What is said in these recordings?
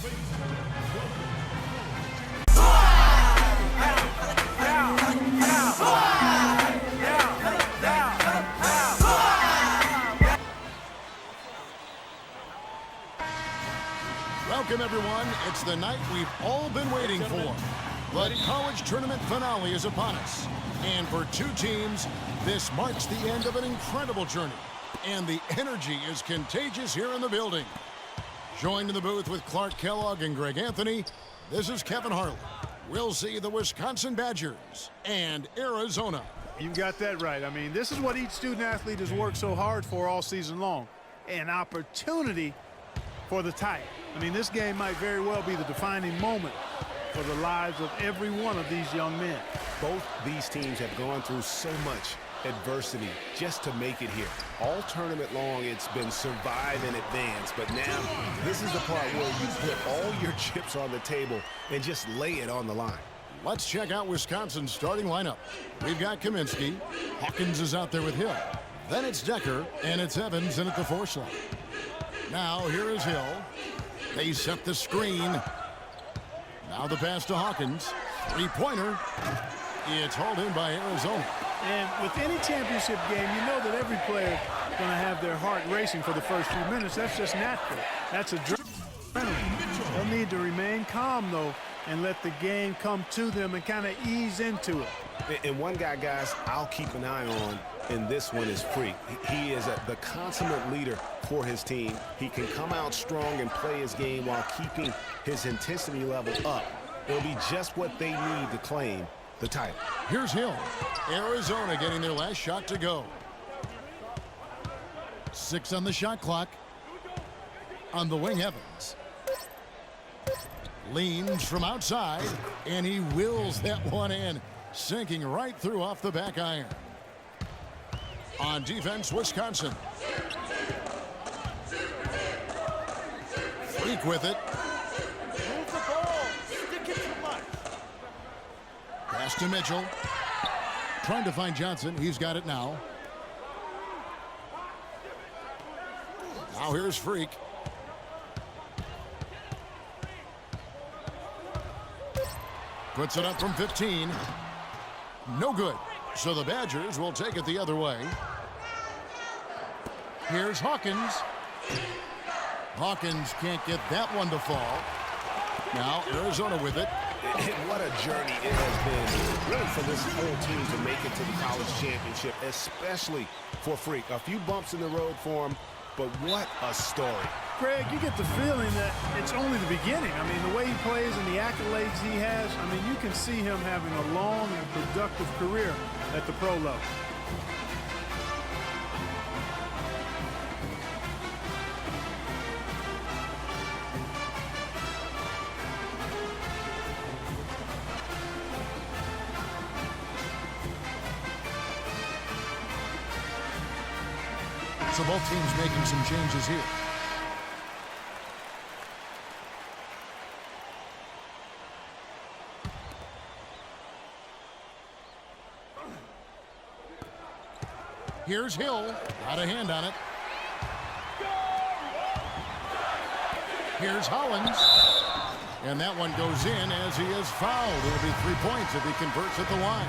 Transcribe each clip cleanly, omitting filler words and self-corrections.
Welcome, everyone. It's the night we've all been waiting for. The college tournament finale is upon us. And for two teams, this marks the end of an incredible journey. And the energy is contagious here in the building. Joined in the booth with Clark Kellogg and Greg Anthony, this is Kevin Harlan. We'll see the Wisconsin Badgers and Arizona. You got that right. I mean, this is what each student athlete has worked so hard for all season long. An opportunity for the title. I mean, this game might very well be the defining moment for the lives of every one of these young men. Both these teams have gone through so much adversity just to make it here. All tournament long, it's been survive and advance, but now this is the part where you put all your chips on the table and just lay it on the line. Let's check out Wisconsin's starting lineup. We've got Kaminsky. Hawkins is out there with Hill. Then it's Decker, and it's Evans in at the 4 slot. Now here is Hill. They set the screen. Now the pass to Hawkins. Three-pointer. It's hauled in by Arizona. And with any championship game, you know that every player is going to have their heart racing for the first few minutes. That's just natural. That's adrenaline. They'll need to remain calm, though, and let the game come to them and kind of ease into it. And one guy, guys, I'll keep an eye on in this one is Freak. He is the consummate leader for his team. He can come out strong and play his game while keeping his intensity level up. It'll be just what they need to claim the title. Here's Hill. Arizona getting their last shot to go. 6 on the shot clock. On the wing, Evans. Leans from outside, and he wills that one in, sinking right through off the back iron. On defense, Wisconsin. Freak with it. Move the ball. Stick it too much. Pass to Mitchell. Trying to find Johnson. He's got it now. Now here's Freak. Puts it up from 15. No good. So the Badgers will take it the other way. Here's Hawkins. Hawkins can't get that one to fall. Now Arizona with it. And what a journey it has been, really, for this whole team to make it to the college championship, especially for Freak. A few bumps in the road for him, but what a story. Greg, you get the feeling that it's only the beginning. I mean, the way he plays and the accolades he has, I mean, you can see him having a long and productive career at the pro level. So both teams making some changes here. Here's Hill. Got a hand on it. Here's Hollins. And that one goes in as he is fouled. It'll be 3 points if he converts at the line.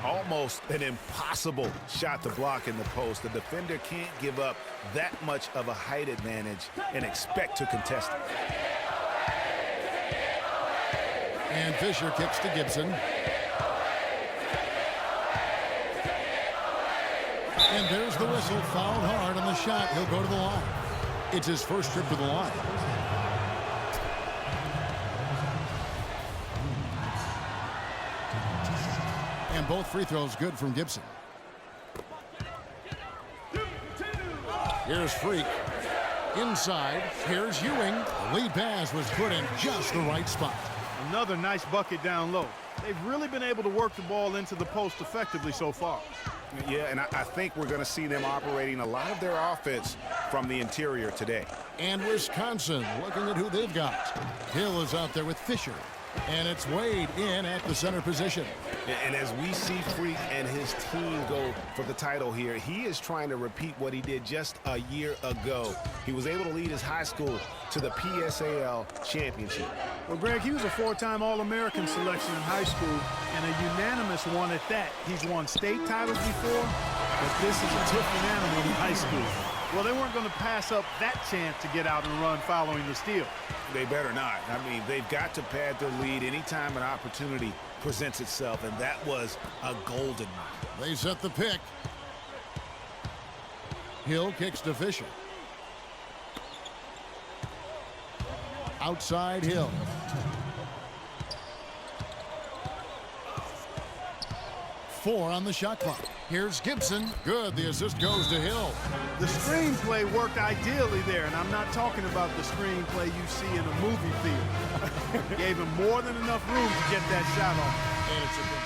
Almost an impossible shot to block in the post. The defender can't give up that much of a height advantage and expect to contest it. And Fisher kicks to Gibson. And there's the whistle. Fouled hard on the shot. He'll go to the line. It's his first trip to the line. And both free throws good from Gibson. Here's Freak. Inside. Here's Ewing. The lead pass was put in just the right spot. Another nice bucket down low. They've really been able to work the ball into the post effectively so far. Yeah, and I think we're going to see them operating a lot of their offense from the interior today. And Wisconsin looking at who they've got. Hill is out there with Fisher. And it's Wade in at the center position. And as we see Freak and his team go for the title here, he is trying to repeat what he did just a year ago. He was able to lead his high school to the PSAL championship. Well, Greg, he was a four-time All-American selection in high school and a unanimous one at that. He's won state titles before, but this is a different animal in high school. Well, they weren't going to pass up that chance to get out and run following the steal. They better not. I mean, they've got to pad their lead anytime an opportunity presents itself, and that was a golden one. They set the pick. Hill kicks to Fisher. Outside Hill. Four on the shot clock. Here's Gibson. Good. The assist goes to Hill. The screenplay worked ideally there, and I'm not talking about the screenplay you see in a movie theater. Gave him more than enough room to get that shot off. And it's a good.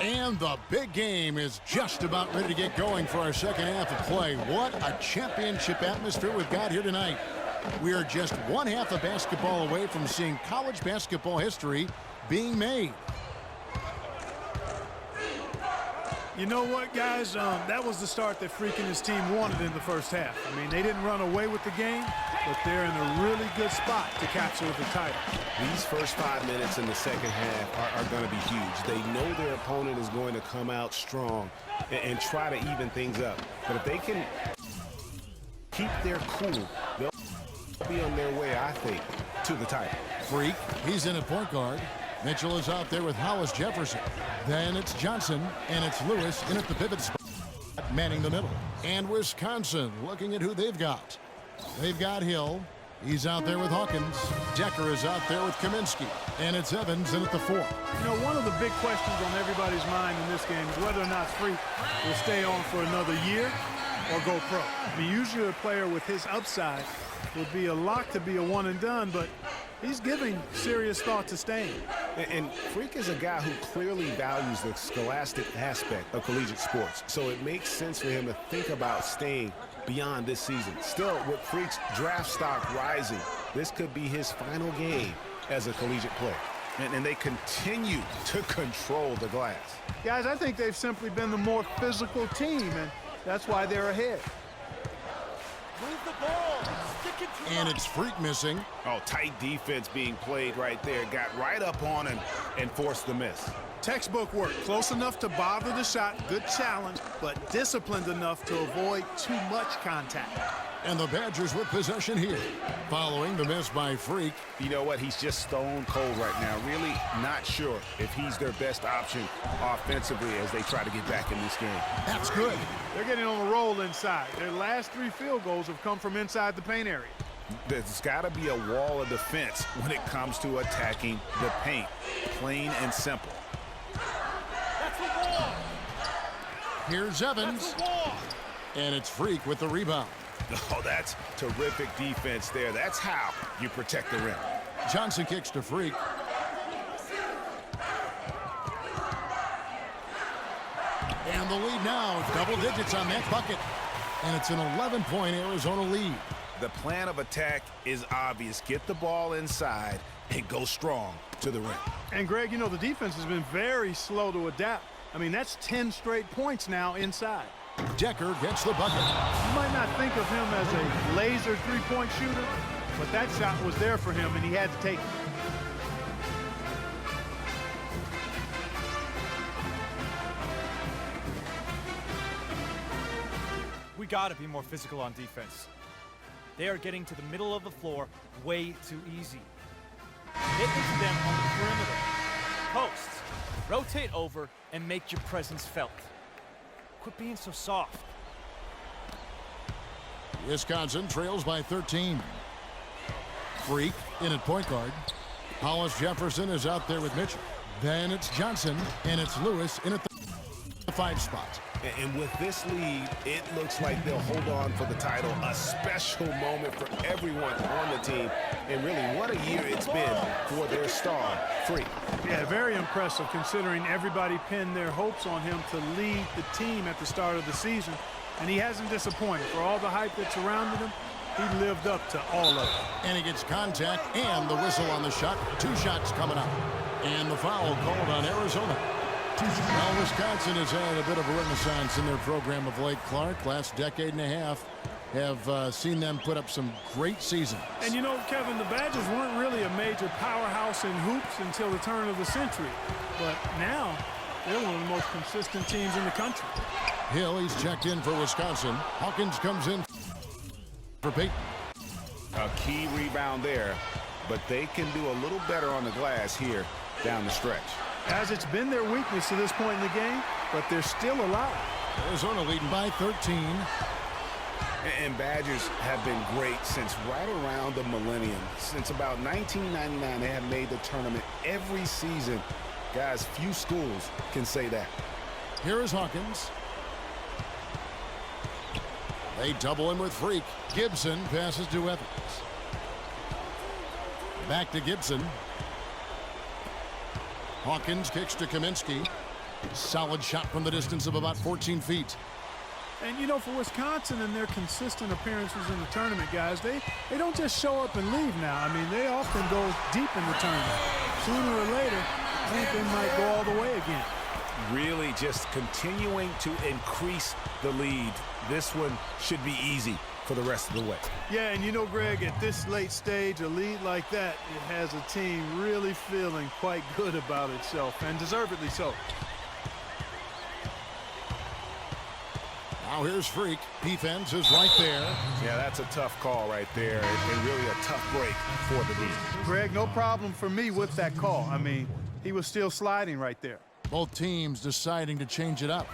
And the big game is just about ready to get going for our second half of play. What a championship atmosphere we've got here tonight. We are just one half of basketball away from seeing college basketball history being made. You know what, guys? That was the start that Freak and his team wanted in the first half. I mean, they didn't run away with the game, but they're in a really good spot to capture the title. These first 5 minutes in the second half are going to be huge. They know their opponent is going to come out strong and try to even things up. But if they can keep their cool, they'll be on their way, I think, to the title. Freak, he's in at point guard. Mitchell is out there with Hollis Jefferson. Then it's Johnson, and it's Lewis in at the pivot spot, manning the middle. And Wisconsin looking at who they've got. They've got Hill. He's out there with Hawkins. Decker is out there with Kaminsky. And it's Evans in at the 4. You know, one of the big questions on everybody's mind in this game is whether or not Freak will stay on for another year or go pro. I mean, usually a player with his upside would be a lock to be a one and done, but he's giving serious thought to staying. And Freak is a guy who clearly values the scholastic aspect of collegiate sports, so it makes sense for him to think about staying beyond this season. Still, with Freak's draft stock rising, this could be his final game as a collegiate player. And they continue to control the glass. Guys, I think they've simply been the more physical team, and that's why they're ahead. Move the ball. Stick it to And it's Freak missing. Oh, tight defense being played right there. Got right up on him and forced the miss. Textbook work. Close enough to bother the shot. Good challenge, but disciplined enough to avoid too much contact. And the Badgers with possession here. Following the miss by Freak. You know what? He's just stone cold right now. Really not sure if he's their best option offensively as they try to get back in this game. That's good. They're getting on a roll inside. Their last 3 field goals have come from inside the paint area. There's got to be a wall of defense when it comes to attacking the paint. Plain and simple. That's the wall. Here's Evans. That's the wall. And it's Freak with the rebound. Oh, that's terrific defense there. That's how you protect the rim. Johnson kicks to Freak. And the lead now, double digits on that bucket. And it's an 11-point Arizona lead. The plan of attack is obvious. Get the ball inside and go strong to the rim. And, Greg, you know, the defense has been very slow to adapt. I mean, that's 10 straight points now inside. Decker gets the bucket. You might not think of him as a laser three-point shooter, but that shot was there for him, and he had to take it. We gotta be more physical on defense. They are getting to the middle of the floor way too easy. Get into them on the perimeter. Posts. Rotate over and make your presence felt. Quit being so soft. Wisconsin trails by 13. Freak in at point guard. Hollis Jefferson is out there with Mitchell. Then it's Johnson, and it's Lewis in at the 5 spot. And with this lead, it looks like they'll hold on for the title. A special moment for everyone on the team. And really, what a year it's been for their star, Freak. Yeah, very impressive considering everybody pinned their hopes on him to lead the team at the start of the season. And he hasn't disappointed. For all the hype that surrounded him, he lived up to all of it. And he gets contact and the whistle on the shot. 2 shots coming up. And the foul called on Arizona. Well, Wisconsin has had a bit of a renaissance in their program of late, Clark. Last decade and a half have seen them put up some great seasons. And you know, Kevin, the Badgers weren't really a major powerhouse in hoops until the turn of the century. But now, they're one of the most consistent teams in the country. Hill, he's checked in for Wisconsin. Hawkins comes in for Peyton. A key rebound there, but they can do a little better on the glass here down the stretch. As it's been their weakness to this point in the game, but they're still alive. Arizona leading by 13. And Badgers have been great since right around the millennium. Since about 1999, they have made the tournament every season. Guys, few schools can say that. Here is Hawkins. They double him with Freak. Gibson passes to Evans. Back to Gibson. Hawkins kicks to Kaminsky. Solid shot from the distance of about 14 feet. And, you know, for Wisconsin and their consistent appearances in the tournament, guys, they don't just show up and leave now. I mean, they often go deep in the tournament. Sooner or later, I think they might go all the way again. Really just continuing to increase the lead. This one should be easy for the rest of the way. Yeah, and you know, Greg, at this late stage, a lead like that, it has a team really feeling quite good about itself, and deservedly so. Now here's Freak. Defense is right there. Yeah, that's a tough call right there, and really a tough break for the team. Greg, no problem for me with that call. I mean, he was still sliding right there. Both teams deciding to change it up.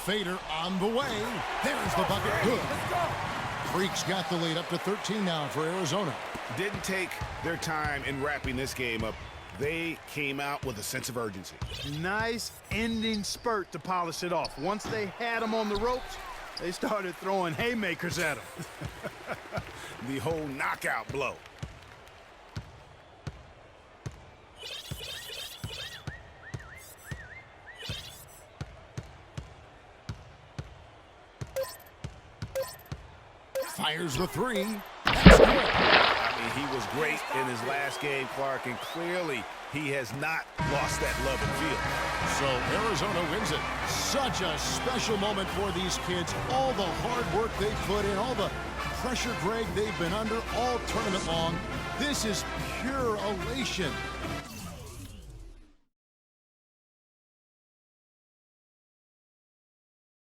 Fader on the way. There's the bucket. Good. Freak's got the lead up to 13 now for Arizona. Didn't take their time in wrapping this game up. They came out with a sense of urgency. Nice ending spurt to polish it off. Once they had him on the ropes, they started throwing haymakers at him. The whole knockout blow. Fires the three. That's good. I mean, he was great in his last game, Clark, and clearly he has not lost that love and feel. So Arizona wins it. Such a special moment for these kids. All the hard work they put in, all the pressure, Greg, they've been under all tournament long. This is pure elation.